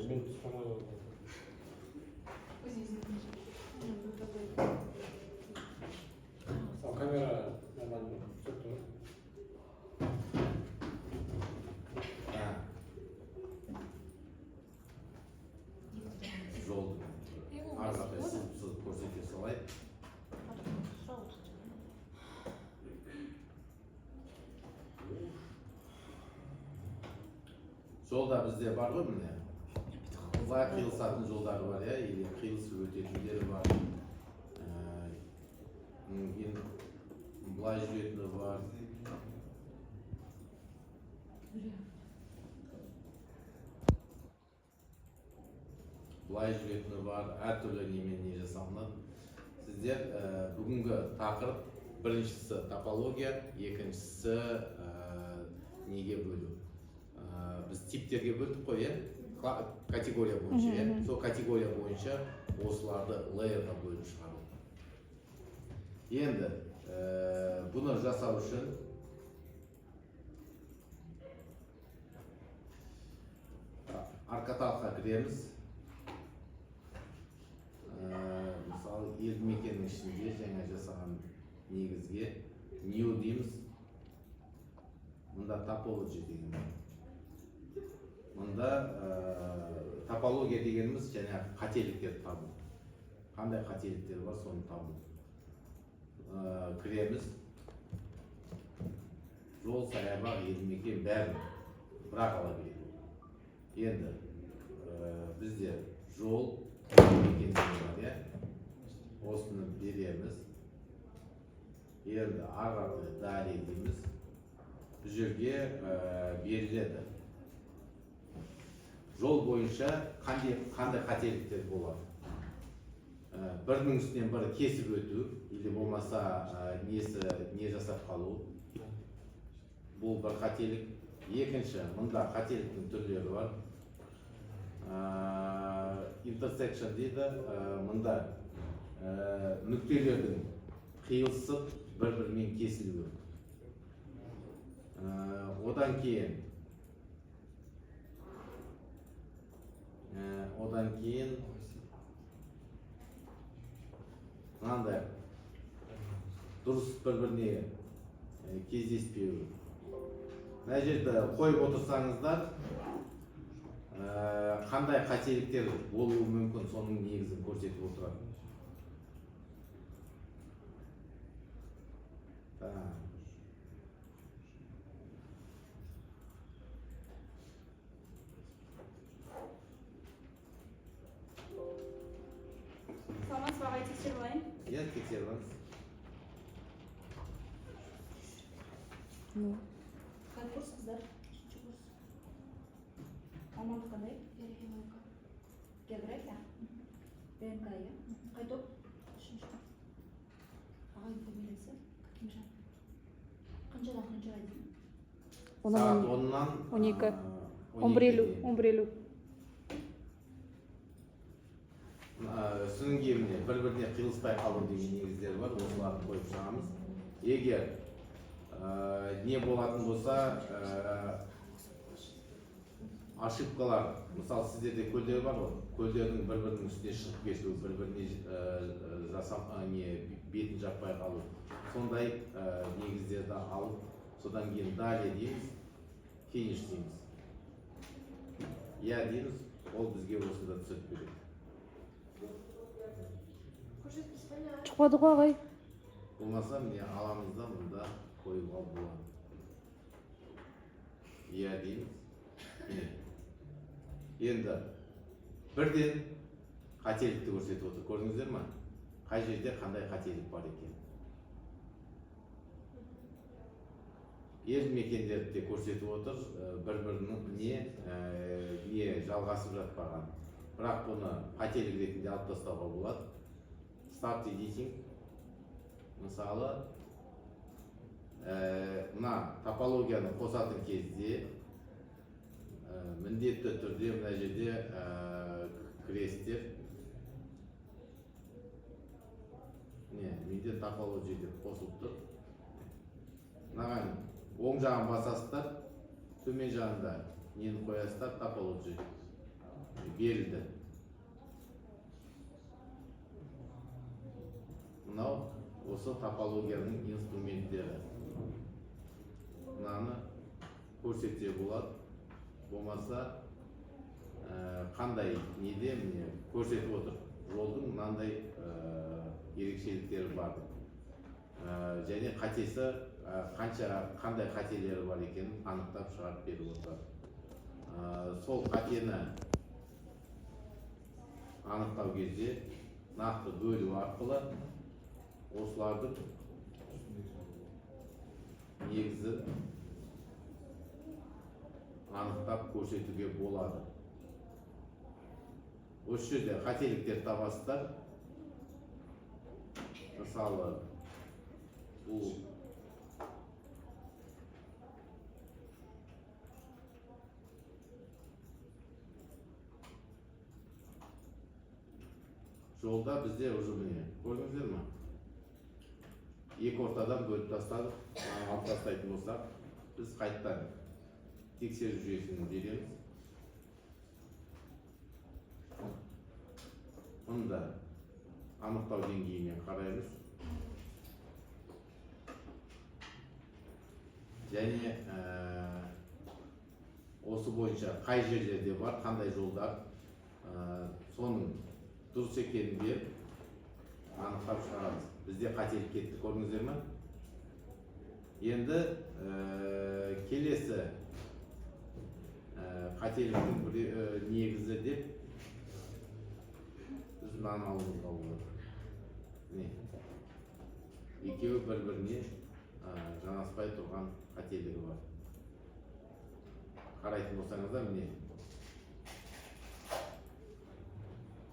мен тұтамай камера нормально түсірді ма? Жолды арқатай сызып көрсете салайық. Жолда бізде бар ғой міне. Былай қиылысатын жолдары бар, или қиылысып өтетіндері бар. Былай жүретіні бар. Былай жүретіні бар. Әртүрлі немен не жасалынады. Сіздер бүгінгі тақырып біріншісі топология, екіншісі неге бөлу. Біз типтерге бөлдік қой, категория бойынша. Сол категория бойынша осыларды лейерға бөліп шығару. Енді бұны жасау үшін аркаталыққа кіреміз. Мысалы, елді мекеннің ішінде жаңа жасаған негізге new дейміз. Мұнда topology деген бар. Мұнда топология дегеніміз және қателіктерді табу. Қандай қателіктер бар, соны табу. Кіреміз. Жол, саябақ, елді мекен бәрін бір-ақ ала береді. Енді бізде жол, елді мекен бар, осыны береміз. Енді ағаты далее дейміз. Бұл жерге беріледі. Жол бойынша қандай қателіктер болады? Бірінің үстінен бірі кесіп өту, или болмаса не жасап қалу. Бұл бір қателік. Екінші, мұнда қателіктің түрлері бар. Intersection дейді, мұнда нүктелердің қиылысып бір-бірімен кесілуі. Одан кейін мынандай дұрыс бір-біріне кездеспеуі. Мына жерде қойып отырсаңыздар, қандай қателіктер болуы мүмкін, соның негізін көрсетіп отырады. Саламатсыз ба, ағай, тексеріп алайын? Иә, тексеріп алыңыз. Қай курс қыздар? Үшінші курс. Мамандық қандай? География? ДНК, иә? Қай топ? Үшінші курс. Ағай фамилиясы? Кимжан. Қаншадан қаншаға дейін? Сағат 10-нан 12. 11:50. Соның кейін бір-біріне қиылыспай қалу деген негіздер бар, осыларды қойып шығамыз. Егер не болатын болса, ошибкалар, мысалы сіздерде көлдер бар ғой, көлдердің бір-бірінің үстіне шығып кетуі, бір-біріне бетін жаппай қалу. Сондай негіздерді алып, содан кейін далее дейміз, финиш дейміз. Я дейміз, ол бізге осында түсіріп береді. Шықпады ғой ағай. Болмаса міне аламызда мұнда қойып алып болады. Я дейміз. Енді бірден қателікті көрсетіп отыр. Көрдіңіздер ма? Қай жерде қандай қателік бар екен? Елді мекендерді көрсетіп отыр, бір-бірінің не жалғасып жатпаған. Бірақ бұны қателік ретінде алып тастауға болады. Start editing. Мысалы, мына топологияны қосатын кезде міндетті түрде мына жерде крестер. Менде топология деп қосылып тұр. Мынаған оң жағын басасыздар, төмен жағында нені қоясыздар, топология. берілді. Мынау осы топологияның инструменттері. Мынаны көрсетсе болады. Болмаса қандай неде міне көрсетіп отыр. Жолдың мынандай ерекшеліктері бар. Және қатесі қандай қателері бар екенін анықтап шығарып беріп отыр. Сол қатені анықтау кезде нақты бөлу арқылы осылардың негізі анықтап көрсетуге болады. Осы жерде қателіктер табасыздар. Мысалы, бұл жолда бізде уже міне көрдіңіздер ме? Екі ортадан бөліп тастадық. Алып тастайтын болсақ, біз қайттан тексеру жүйесін береміз. Мұнда анықтау деңгейімен қараймыз. Және осы бойынша қай жерлерде бар, қандай жолдар, соның дұрыс екенін беріп анықтап шығарамыз. Бізде қателік кетті, көрдіңіздер ме? Енді келесі қателіктің негізі деп біз мынаны алуымызға болады. Екеуі бір-біріне жанаспай тұрған қателігі бар. Қарайтын болсаңыздар, міне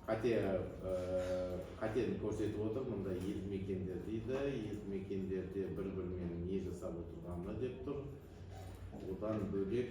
қатені көрсетіп отыр. Мұнда елді мекендер дейді. Елді мекендерде бір-бірімен не жасап отырғаны деп тұр. Одан бөлек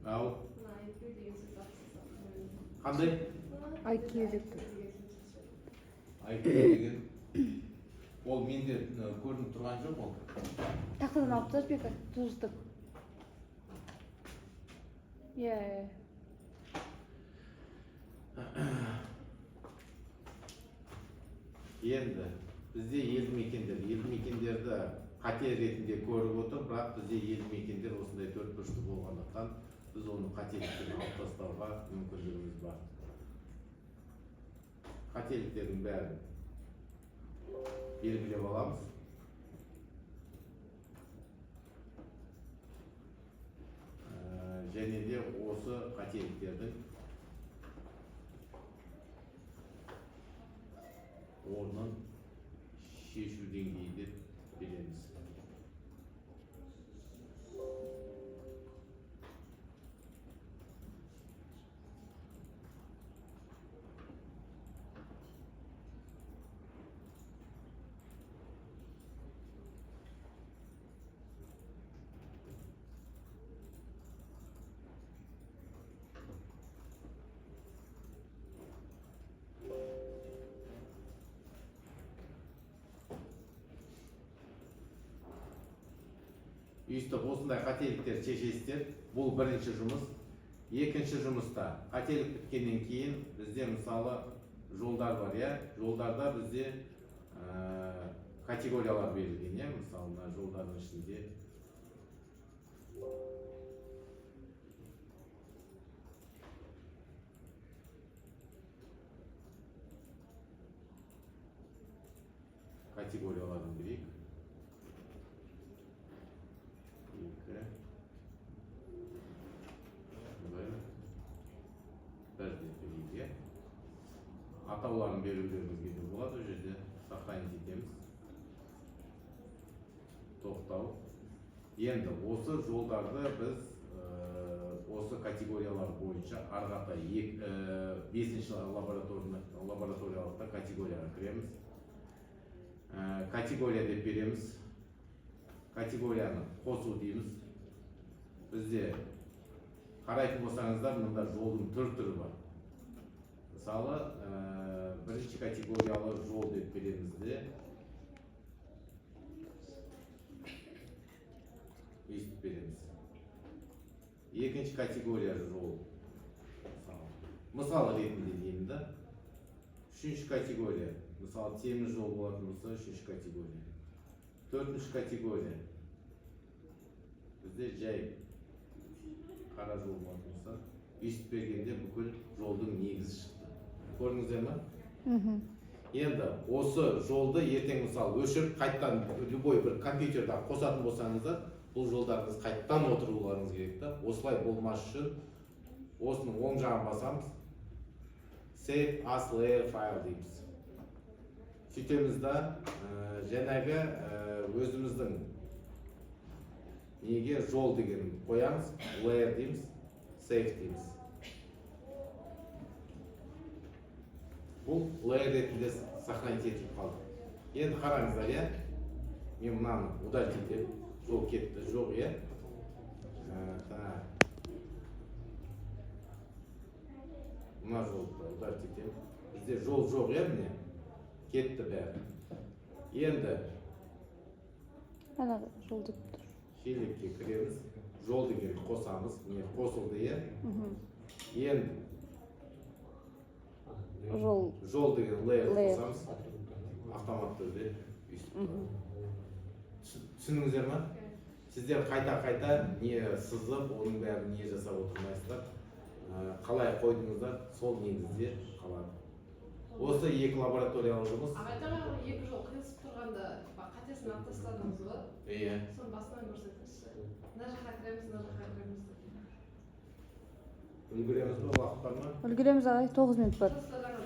ал қандай? IQ деп тұр. IQ деген ол менде көрініп тұрған жоқ ол. Тақтадан алып тастап бекер, тұздық. Иә. Енді бізде елді мекендерді қате ретінде көріп отыр, бірақ бізде елді мекендер осындай төрт бұрышты болғандықтан біз оны қателіктен алып тастауға мүмкіндігіміз бар. Қателіктердің бәрін белгілеп аламыз. Және де осы қателіктердің орнын шешу деңгейі деп береміз. Өйстіп осындай қателіктер шешесіздер. Бұл бірінші жұмыс. Екінші жұмыста қателік біткеннен кейін бізде мысалы жолдар бар, иә? Жолдарда бізде категориялар берілген, иә? Мысалы жолдардың ішінде категориялардың Кубик. 2. 1 деталиге. Атауларын берулеріңізге де болады, ол жерде сохранить етеміз. Тоқтау. Енді осы жолдарды біз осы категориялар бойынша арғата 5-ші лабораториялықта категорияға кіреміз. Категория деп береміз. Категорияны қосу дейміз. Бізде қарайтын болсаңыздар, мұнда жолдың түрі бар. Мысалы, бірінші категориялы жол деп береміз де. Естіп береміз. Екінші категория жол. Мысалы ретінде деймін да. Үшінші категория. Мысалы, темір жол болатын болса, үшінші категория. Төртінші категория. Бізде жай қара жол болатын болса, естіп бергенде бүкіл жолдың негізі шықты. Көрдіңіздер ме? Енді осы жолды ертең мысалы өшіріп, қайттан любой бір компьютерда қосатын болсаңыздар, бұл жолдарыңыз қайттан отыруларыңыз керек та. Осылай болмас үшін осының оң жағын басамыз. Save as layer file дейміз. Сөйтеміз да жаңағы өзіміздің неге жол деген қоямыз, layer дейміз, save дейміз. Бұл layer ретінде сохранить етіліп қалды. Енді қараңыздар, я? Мен мынаны удалить етем. Жол кетті, жоқ, я? Мына жолды удалить етем. Бізде жол жоқ, я, міне? Кетті бәрі. Енді Ана жол деп тұр. шелекке кіреміз. Жол деген қосамыз. Міне қосылды, я? Енді жол деген layer қосамыз. Автомат түрде өйстіп тұрады. Түсініңіздер ма? Сіздер қайта-қайта не сызып, оның бәрін не жасап отырмайсыздар. Қалай қойдыңыздар, сол негізде қалады. Осы екі лабораториялық жұмыс. Ағайдағы екі жол қиылысып тұрғанда қатесін алып тастадыңыз ба? Иә. Соны басынан көрсетіңізші. Мына жаққа кіреміз, мына жаққа кіреміз. Үлгереміз бе, уақыт бар ма? Үлгереміз ағай, 9 минут бар. Тастадыңыз